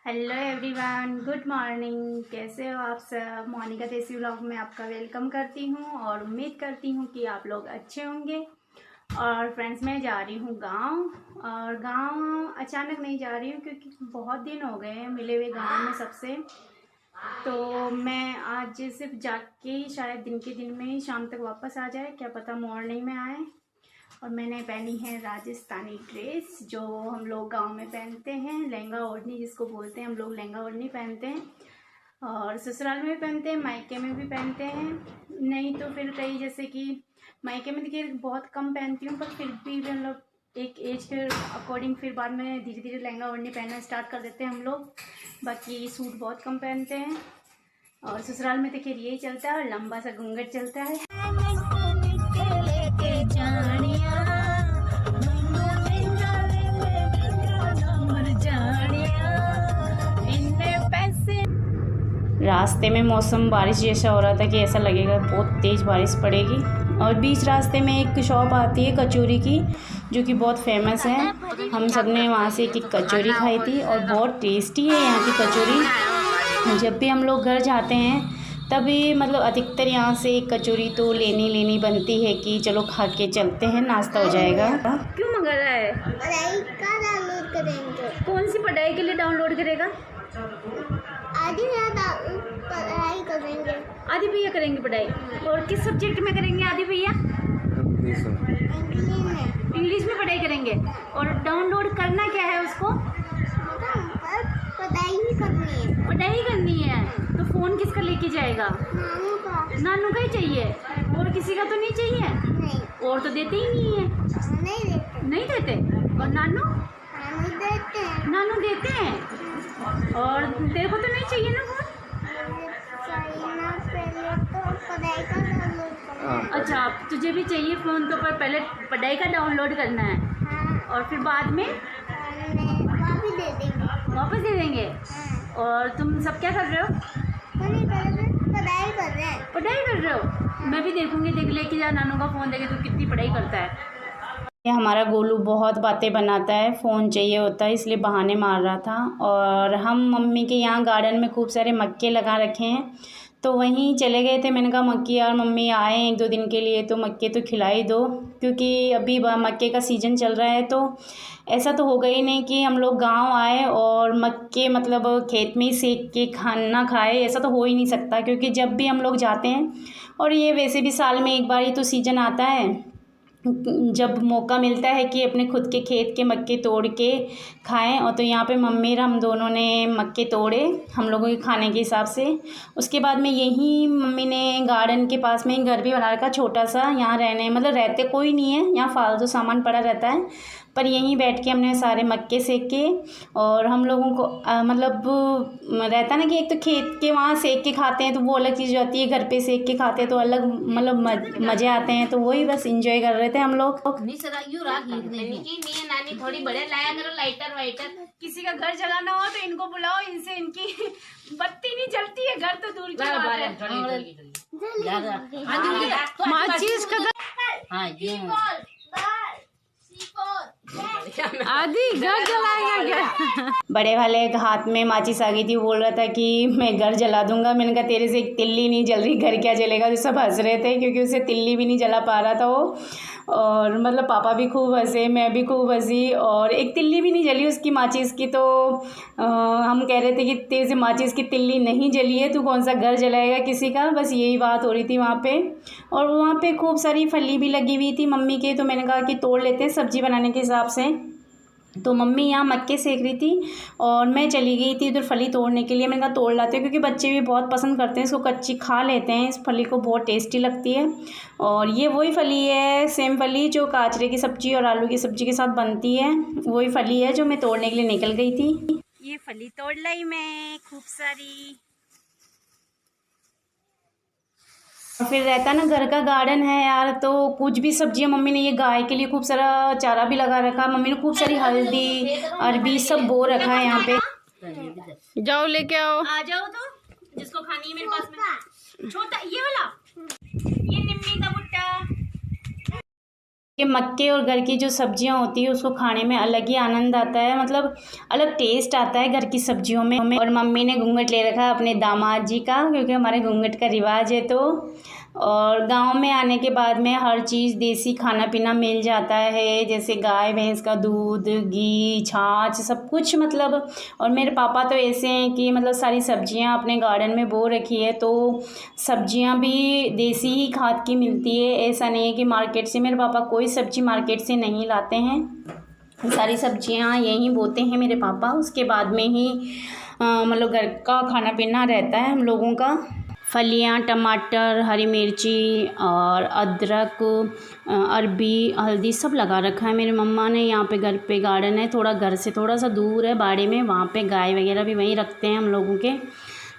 Hello everyone, good morning. कैसे हो आप सब? मोनिका देसी व्लॉग में आपका वेलकम करती हूँ और उम्मीद करती हूँ कि आप लोग अच्छे होंगे। और फ्रेंड्स, मैं जा रही हूँ गांव। और गांव अचानक नहीं जा रही हूँ क्योंकि बहुत दिन हो गए हैं मिले हुए गांव में सबसे। तो मैं आज सिर्फ जाके ही शायद दिन के दिन में ही शाम तक वापस आ जाए, क्या पता मॉर्निंग में आए। और मैंने पहनी है राजस्थानी ड्रेस जो हम लोग गांव में पहनते हैं, लहंगा ओढ़नी जिसको बोलते हैं। हम लोग लहंगा ओढ़नी पहनते हैं और ससुराल में भी पहनते हैं, मायके में भी पहनते हैं। नहीं तो फिर कई, जैसे कि मायके में देखिए बहुत कम पहनती हूँ, पर फिर भी मतलब एक एज के अकॉर्डिंग फिर बाद में धीरे धीरे लहंगा ओढ़नी पहनना स्टार्ट कर देते हैं हम लोग। बाकी सूट बहुत कम पहनते हैं। और ससुराल में देखिए यही चलता है और लंबा सा घूंघट चलता है। रास्ते में मौसम बारिश जैसा हो रहा था कि ऐसा लगेगा बहुत तेज़ बारिश पड़ेगी। और बीच रास्ते में एक शॉप आती है कचौरी की, जो कि बहुत फेमस है। हम सब ने वहाँ से एक कचौरी खाई थी और बहुत टेस्टी है यहाँ की कचौरी। जब भी हम लोग घर जाते हैं तभी मतलब अधिकतर यहाँ से एक कचौरी तो लेनी बनती है कि चलो खा के चलते हैं, नाश्ता हो जाएगा। क्यों मंगा रहा है? पढ़ाई का डाउनलोड करेंगे। कौन सी पढ़ाई के लिए डाउनलोड करेगा? आधी पढ़ाई करेंगे। आदि भैया करेंगे पढ़ाई। और किस सब्जेक्ट में करेंगे आदि भैया? इंग्लिश में पढ़ाई करेंगे। और डाउनलोड करना क्या है उसको? पढ़ाई करनी है। तो फ़ोन किसका लेके जाएगा? नानू का ही चाहिए। और किसी का तो नहीं चाहिए? नहीं। और तो देते ही नहीं है। नहीं देते। और नानू देते हैं। और तेरे को तो नहीं चाहिए ना फोन? अच्छा, तुझे भी चाहिए फ़ोन, तो पर पहले पढ़ाई का डाउनलोड करना है। और फिर बाद में वापस दे देंगे। और तुम सब क्या कर रहे हो? पढ़ाई कर रहे हो। मैं भी देखूंगी, देख लेके जा नानू का फ़ोन, देखे तो कितनी पढ़ाई करता है। हमारा गोलू बहुत बातें बनाता है, फ़ोन चाहिए होता है, इसलिए बहाने मार रहा था। और हम मम्मी के यहाँ गार्डन में खूब सारे मक्के लगा रखे हैं, तो वहीं चले गए थे। मैंने कहा मक्के यार मम्मी आए 1-2 दिन के लिए तो मक्के तो खिला ही दो, क्योंकि अभी मक्के का सीज़न चल रहा है। तो ऐसा तो होगा ही नहीं कि हम लोग गांव आए और मक्के मतलब खेत में ही सेक के खाना खाए, ऐसा तो हो ही नहीं सकता। क्योंकि जब भी हम लोग जाते हैं, और ये वैसे भी साल में एक बार ही तो सीज़न आता है जब मौका मिलता है कि अपने खुद के खेत के मक्के तोड़ के खाएं। और तो यहाँ पे मम्मी और हम दोनों ने मक्के तोड़े हम लोगों के खाने के हिसाब से। उसके बाद में यहीं मम्मी ने गार्डन के पास में ही घर भी बना रखा छोटा सा। यहाँ मतलब रहते कोई नहीं है, यहाँ फालतू सामान पड़ा रहता है, पर यहीं बैठ के हमने सारे मक्के सेके। और हम लोगों को मतलब रहता ना कि एक तो खेत के वहाँ सेक के खाते हैं तो वो अलग चीज़ होती है, घर पे सेक के खाते हैं तो अलग मतलब मज़े आते हैं। तो वही बस इंजॉय कर रहे थे हम लोग। नानी थोड़ी बढ़िया लाया करो लाइटर वाइटर। किसी का घर जलाना हो तो इनको बुलाओ, इनसे इनकी बत्ती नहीं जलती है, घर तो दूर की बात है। आदि घर जलाएगा क्या? बड़े वाले हाथ में माचिस आ गई थी, बोल रहा था कि मैं घर जला दूंगा। मैंने कहा तेरे से एक तिल्ली नहीं जल रही, घर क्या जलेगा? तो सब हंस रहे थे क्योंकि उसे तिल्ली भी नहीं जला पा रहा था वो। और मतलब पापा भी खूब हंसे, मैं भी खूब हंसी, और एक तिल्ली भी नहीं जली उसकी माचिस की। तो हम कह रहे थे कि तेरे से माचिस की तिल्ली नहीं जली है, तू कौन सा घर जलाएगा किसी का? बस यही बात हो रही थी वहाँ पे। और वहाँ पे खूब सारी फली भी लगी हुई थी मम्मी के, तो मैंने कहा कि तोड़ लेते हैं सब्जी बनाने के हिसाब से। तो मम्मी यहाँ मक्के सेक रही थी और मैं चली गई थी उधर फली तोड़ने के लिए। मैंने कहा तोड़ लाते हैं, क्योंकि बच्चे भी बहुत पसंद करते हैं इसको, कच्ची खा लेते हैं इस फली को, बहुत टेस्टी लगती है। और ये वही फली है, सेम फली जो काजरे की सब्ज़ी और आलू की सब्ज़ी के साथ बनती है, वही फली है जो मैं तोड़ने के लिए निकल गई थी। ये फली तोड़ लाई मैं खूब सारी। फिर रहता ना घर का गार्डन है यार, तो कुछ भी सब्जियां मम्मी ने, ये गाय के लिए खूब सारा चारा भी लगा रखा मम्मी ने, खूब सारी हल्दी अरबी सब बो रखा है यहाँ पे। जाओ लेके आओ। आ जाओ तो जिसको खानी है मेरे पास में। छोटा ये वाला, ये निम्मी का भुट्टा। ये मक्के और घर की जो सब्जियां होती है उसको खाने में अलग ही आनंद आता है, मतलब अलग टेस्ट आता है घर की सब्जियों में। और मम्मी ने घूंघट ले रखा है अपने दामाद जी का, क्योंकि हमारे घूंघट का रिवाज है। तो और गांव में आने के बाद में हर चीज़ देसी खाना पीना मिल जाता है, जैसे गाय भैंस का दूध, घी, छाछ, सब कुछ मतलब। और मेरे पापा तो ऐसे हैं कि मतलब सारी सब्जियां अपने गार्डन में बो रखी है, तो सब्जियां भी देसी ही खाद की मिलती है। ऐसा नहीं है कि मार्केट से, मेरे पापा कोई सब्जी मार्केट से नहीं लाते हैं, सारी सब्जियां यहीं बोते हैं मेरे पापा। उसके बाद में ही मतलब घर का खाना पीना रहता है हम लोगों का। फलियां, टमाटर, हरी मिर्ची और अदरक, अरबी, हल्दी सब लगा रखा है मेरी मम्मा ने। यहाँ पे घर पे गार्डन है, थोड़ा घर से थोड़ा सा दूर है बाड़ी में, वहाँ पे गाय वगैरह भी वहीं रखते हैं हम लोगों के।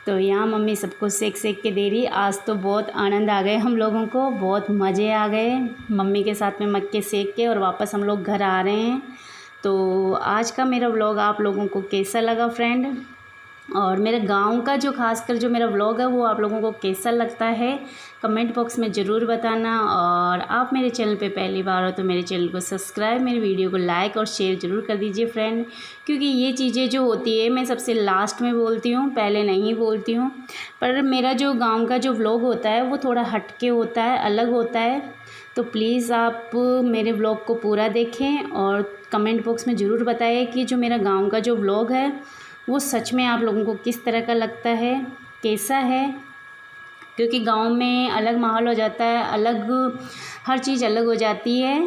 तो यहाँ मम्मी सबको सेक सेक के दे रही। आज तो बहुत आनंद आ गए हम लोगों को, बहुत मज़े आ गए मम्मी के साथ में मक्के सेक के। और वापस हम लोग घर आ रहे हैं। तो आज का मेरा व्लॉग आप लोगों को कैसा लगा फ्रेंड, और मेरे गांव का जो खासकर जो मेरा व्लॉग है वो आप लोगों को कैसा लगता है कमेंट बॉक्स में ज़रूर बताना। और आप मेरे चैनल पे पहली बार हो तो मेरे चैनल को सब्सक्राइब, मेरे वीडियो को लाइक और शेयर ज़रूर कर दीजिए फ्रेंड, क्योंकि ये चीज़ें जो होती है मैं सबसे लास्ट में बोलती हूँ, पहले नहीं बोलती हूँ। पर मेरा जो गाँव का जो व्लॉग होता है वो थोड़ा हटके होता है, अलग होता है। तो प्लीज़ आप मेरे व्लॉग को पूरा देखें और कमेंट बॉक्स में ज़रूर बताएं कि जो मेरा गाँव का जो व्लॉग है वो सच में आप लोगों को किस तरह का लगता है, कैसा है। क्योंकि गांव में अलग माहौल हो जाता है, अलग हर चीज़ अलग हो जाती है।